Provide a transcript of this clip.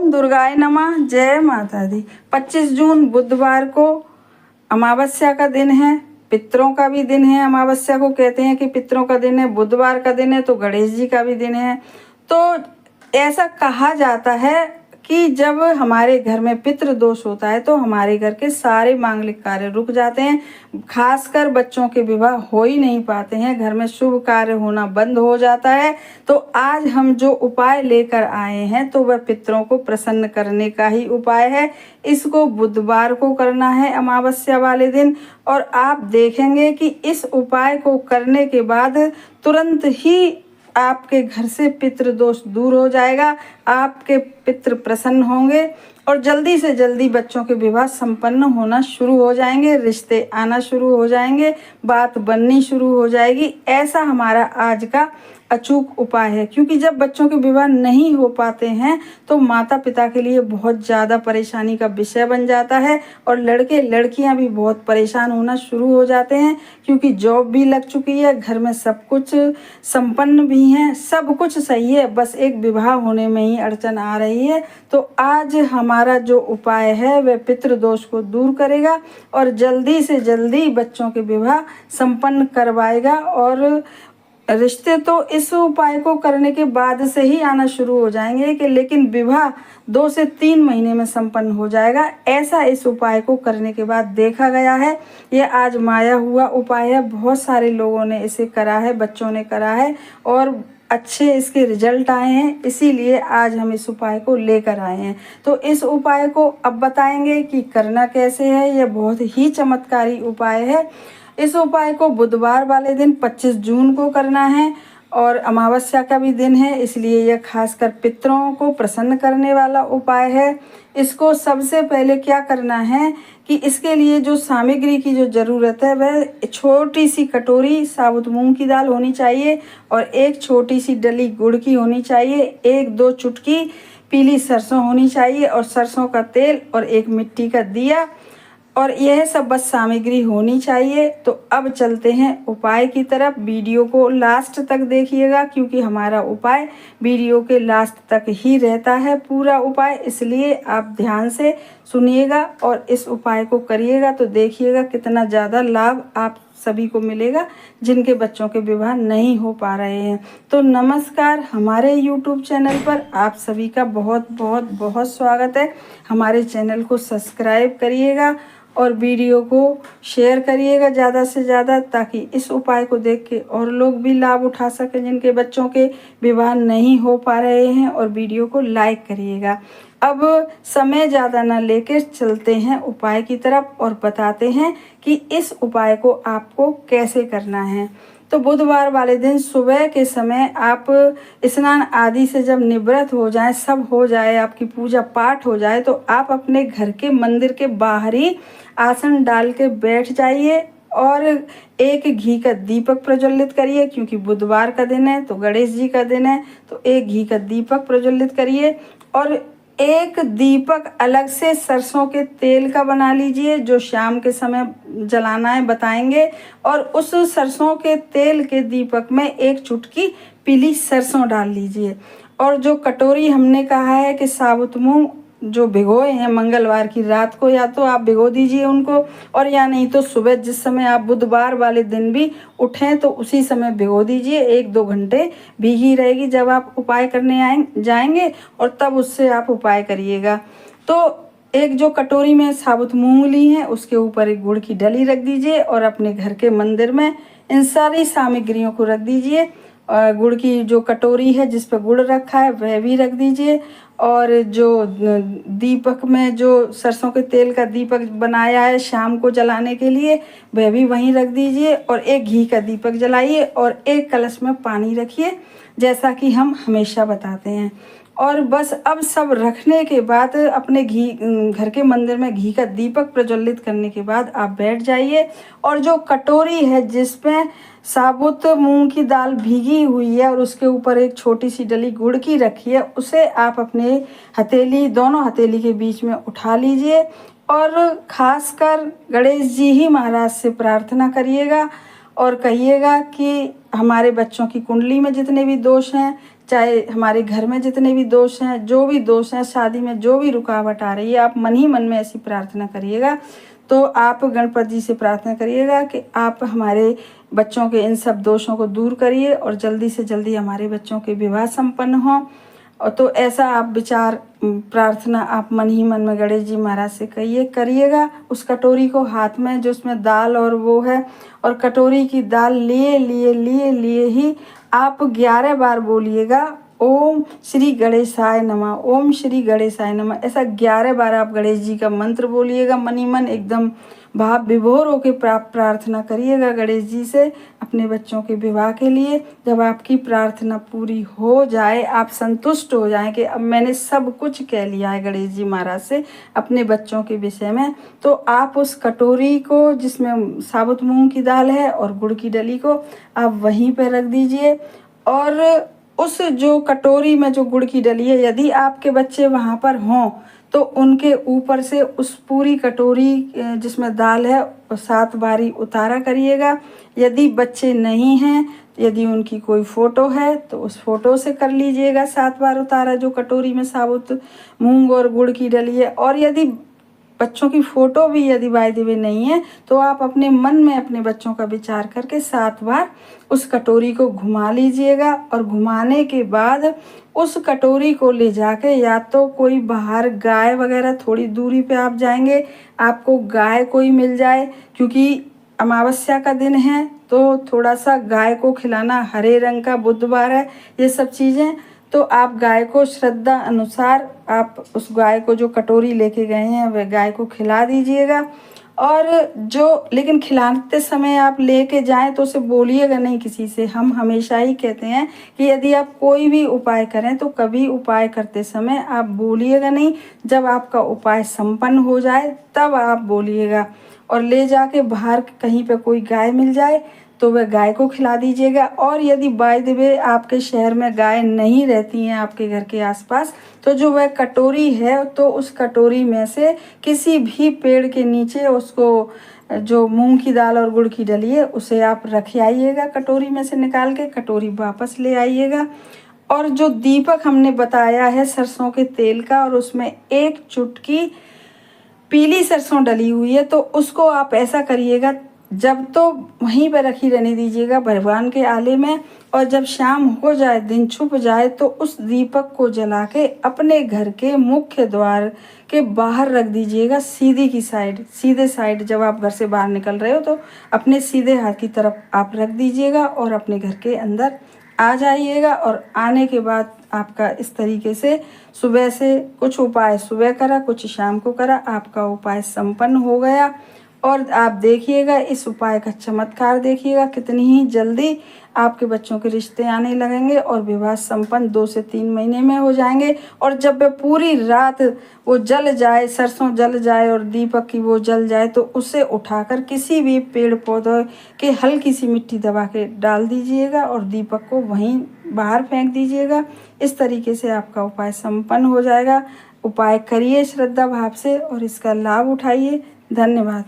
ओम दुर्गाय नमः। जय माता दी। 25 जून बुधवार को अमावस्या का दिन है, पितरों का भी दिन है। अमावस्या को कहते हैं कि पितरों का दिन है, बुधवार का दिन है तो गणेश जी का भी दिन है। तो ऐसा कहा जाता है कि जब हमारे घर में पितृ दोष होता है तो हमारे घर के सारे मांगलिक कार्य रुक जाते हैं, खासकर बच्चों के विवाह हो ही नहीं पाते हैं, घर में शुभ कार्य होना बंद हो जाता है। तो आज हम जो उपाय लेकर आए हैं तो वह पितरों को प्रसन्न करने का ही उपाय है। इसको बुधवार को करना है, अमावस्या वाले दिन। और आप देखेंगे कि इस उपाय को करने के बाद तुरंत ही आपके घर से पितृ दोष दूर हो जाएगा, आपके पितृ प्रसन्न होंगे और जल्दी से जल्दी बच्चों के विवाह संपन्न होना शुरू हो जाएंगे, रिश्ते आना शुरू हो जाएंगे, बात बननी शुरू हो जाएगी। ऐसा हमारा आज का अचूक उपाय है, क्योंकि जब बच्चों के विवाह नहीं हो पाते हैं तो माता पिता के लिए बहुत ज़्यादा परेशानी का विषय बन जाता है और लड़के लड़कियां भी बहुत परेशान होना शुरू हो जाते हैं, क्योंकि जॉब भी लग चुकी है, घर में सब कुछ संपन्न भी है, सब कुछ सही है, बस एक विवाह होने में ही अड़चन आ रही है। तो आज हमारा जो उपाय है वह पितृदोष को दूर करेगा और जल्दी से जल्दी बच्चों के विवाह संपन्न करवाएगा। और रिश्ते तो इस उपाय को करने के बाद से ही आना शुरू हो जाएंगे कि लेकिन विवाह 2 से 3 महीने में संपन्न हो जाएगा, ऐसा इस उपाय को करने के बाद देखा गया है। यह आजमाया हुआ उपाय है, बहुत सारे लोगों ने इसे करा है, बच्चों ने करा है और अच्छे इसके रिजल्ट आए हैं, इसीलिए आज हम इस उपाय को लेकर आए हैं। तो इस उपाय को अब बताएंगे कि करना कैसे है। यह बहुत ही चमत्कारी उपाय है। इस उपाय को बुधवार वाले दिन 25 जून को करना है और अमावस्या का भी दिन है, इसलिए यह खासकर पितरों को प्रसन्न करने वाला उपाय है। इसको सबसे पहले क्या करना है कि इसके लिए जो सामग्री की जो ज़रूरत है वह छोटी सी कटोरी साबुत मूंग की दाल होनी चाहिए और एक छोटी सी डली गुड़ की होनी चाहिए, 1-2 चुटकी पीली सरसों होनी चाहिए और सरसों का तेल और एक मिट्टी का दिया, और यह सब बस सामग्री होनी चाहिए। तो अब चलते हैं उपाय की तरफ। वीडियो को लास्ट तक देखिएगा, क्योंकि हमारा उपाय वीडियो के लास्ट तक ही रहता है पूरा उपाय, इसलिए आप ध्यान से सुनिएगा और इस उपाय को करिएगा तो देखिएगा कितना ज़्यादा लाभ आप सभी को मिलेगा जिनके बच्चों के विवाह नहीं हो पा रहे हैं। तो नमस्कार, हमारे YouTube चैनल पर आप सभी का बहुत बहुत बहुत स्वागत है। हमारे चैनल को सब्सक्राइब करिएगा और वीडियो को शेयर करिएगा ज़्यादा से ज़्यादा, ताकि इस उपाय को देख के और लोग भी लाभ उठा सकें जिनके बच्चों के विवाह नहीं हो पा रहे हैं। और वीडियो को लाइक करिएगा। अब समय ज़्यादा ना लेकर चलते हैं उपाय की तरफ और बताते हैं कि इस उपाय को आपको कैसे करना है। तो बुधवार वाले दिन सुबह के समय आप स्नान आदि से जब निवृत्त हो जाए, सब हो जाए, आपकी पूजा पाठ हो जाए, तो आप अपने घर के मंदिर के बाहर ही आसन डाल के बैठ जाइए और एक घी का दीपक प्रज्वलित करिए, क्योंकि बुधवार का दिन है तो गणेश जी का दिन है, तो एक घी का दीपक प्रज्वलित करिए और एक दीपक अलग से सरसों के तेल का बना लीजिए, जो शाम के समय जलाना है बताएंगे। और उस सरसों के तेल के दीपक में एक चुटकी पीली सरसों डाल लीजिए। और जो कटोरी हमने कहा है कि साबुत मूंग जो भिगोए हैं मंगलवार की रात को, या तो आप भिगो दीजिए उनको, और या नहीं तो सुबह जिस समय आप बुधवार वाले दिन भी उठें तो उसी समय भिगो दीजिए, 1-2 घंटे भीगी रहेगी जब आप उपाय करने जाएंगे और तब उससे आप उपाय करिएगा। तो एक जो कटोरी में साबुत मूंग ली है उसके ऊपर एक गुड़ की डली रख दीजिए और अपने घर के मंदिर में इन सारी सामग्रियों को रख दीजिए। गुड़ की जो कटोरी है जिस पर गुड़ रखा है वह भी रख दीजिए, और जो दीपक में जो सरसों के तेल का दीपक बनाया है शाम को जलाने के लिए वह भी वहीं रख दीजिए, और एक घी का दीपक जलाइए और एक कलश में पानी रखिए, जैसा कि हम हमेशा बताते हैं। और बस अब सब रखने के बाद अपने घर के मंदिर में घी का दीपक प्रज्वलित करने के बाद आप बैठ जाइए, और जो कटोरी है जिसमें साबुत मूंग की दाल भीगी हुई है और उसके ऊपर एक छोटी सी डली गुड़ की रखी है, उसे आप अपने हथेली, दोनों हथेली के बीच में उठा लीजिए और खासकर गणेश जी ही महाराज से प्रार्थना करिएगा और कहिएगा कि हमारे बच्चों की कुंडली में जितने भी दोष हैं, चाहे हमारे घर में जितने भी दोष हैं, जो भी दोष हैं, शादी में जो भी रुकावट आ रही है, आप मन ही मन में ऐसी प्रार्थना करिएगा। तो आप गणपति जी से प्रार्थना करिएगा कि आप हमारे बच्चों के इन सब दोषों को दूर करिए और जल्दी से जल्दी हमारे बच्चों के विवाह संपन्न हों। और तो ऐसा आप विचार प्रार्थना आप मन ही मन में गणेश जी महाराज से करिएगा। उस कटोरी को हाथ में, जो उसमें दाल और वो है, और कटोरी की दाल लिए ही आप 11 बार बोलिएगा ओम श्री गणेशाय नमः, ओम श्री गणेशाय नमः। ऐसा 11 बार आप गणेश जी का मंत्र बोलिएगा। मन ही मन एकदम भाव विभोर होकर प्रार्थना करिएगा गणेश जी से अपने बच्चों के विवाह के लिए। जब आपकी प्रार्थना पूरी हो जाए, आप संतुष्ट हो जाएं कि अब मैंने सब कुछ कह लिया है गणेश जी महाराज से अपने बच्चों के विषय में, तो आप उस कटोरी को जिसमें साबुत मूंग की दाल है और गुड़ की डली को आप वहीं पर रख दीजिए। और उस जो कटोरी में जो गुड़ की डली है, यदि आपके बच्चे वहाँ पर हों तो उनके ऊपर से उस पूरी कटोरी जिसमें दाल है 7 बारी उतारा करिएगा। यदि बच्चे नहीं हैं, यदि उनकी कोई फ़ोटो है तो उस फोटो से कर लीजिएगा 7 बार उतारा जो कटोरी में साबुत मूंग और गुड़ की डली है। और यदि बच्चों की फ़ोटो भी यदि बाय द वे नहीं है तो आप अपने मन में अपने बच्चों का विचार करके 7 बार उस कटोरी को घुमा लीजिएगा। और घुमाने के बाद उस कटोरी को ले जाके या तो कोई बाहर गाय वगैरह, थोड़ी दूरी पे आप जाएंगे आपको गाय कोई मिल जाए, क्योंकि अमावस्या का दिन है तो थोड़ा सा गाय को खिलाना, हरे रंग का बुधवार है ये सब चीज़ें, तो आप गाय को श्रद्धा अनुसार आप उस गाय को जो कटोरी लेके गए हैं वह गाय को खिला दीजिएगा। और जो लेकिन खिलाते समय आप लेके जाएं तो उसे बोलिएगा नहीं किसी से। हम हमेशा ही कहते हैं कि यदि आप कोई भी उपाय करें तो कभी उपाय करते समय आप बोलिएगा नहीं, जब आपका उपाय संपन्न हो जाए तब आप बोलिएगा। और ले जाके बाहर कहीं पे कोई गाय मिल जाए तो वह गाय को खिला दीजिएगा। और यदि बाय द वे आपके शहर में गाय नहीं रहती हैं आपके घर के आसपास, तो जो वह कटोरी है तो उस कटोरी में से किसी भी पेड़ के नीचे उसको जो मूंग की दाल और गुड़ की डली है उसे आप रख आइएगा, कटोरी में से निकाल के कटोरी वापस ले आइएगा। और जो दीपक हमने बताया है सरसों के तेल का, और उसमें 1 चुटकी पीली सरसों डली हुई है, तो उसको आप ऐसा करिएगा जब तो वहीं पर रखी रहने दीजिएगा भगवान के आले में, और जब शाम हो जाए, दिन छुप जाए, तो उस दीपक को जला के अपने घर के मुख्य द्वार के बाहर रख दीजिएगा, सीधे साइड। जब आप घर से बाहर निकल रहे हो तो अपने सीधे हाथ की तरफ आप रख दीजिएगा और अपने घर के अंदर आ जाइएगा। और आने के बाद आपका इस तरीके से सुबह से कुछ उपाय सुबह करा, कुछ शाम को करा, आपका उपाय संपन्न हो गया। और आप देखिएगा इस उपाय का चमत्कार, देखिएगा कितनी ही जल्दी आपके बच्चों के रिश्ते आने लगेंगे और विवाह संपन्न 2 से 3 महीने में हो जाएंगे। और जब वह पूरी रात वो जल जाए, सरसों जल जाए और दीपक की वो जल जाए, तो उसे उठाकर किसी भी पेड़ पौधे के हल्की सी मिट्टी दबा के डाल दीजिएगा और दीपक को वहीं बाहर फेंक दीजिएगा। इस तरीके से आपका उपाय संपन्न हो जाएगा। उपाय करिए श्रद्धा भाव से और इसका लाभ उठाइए। धन्यवाद।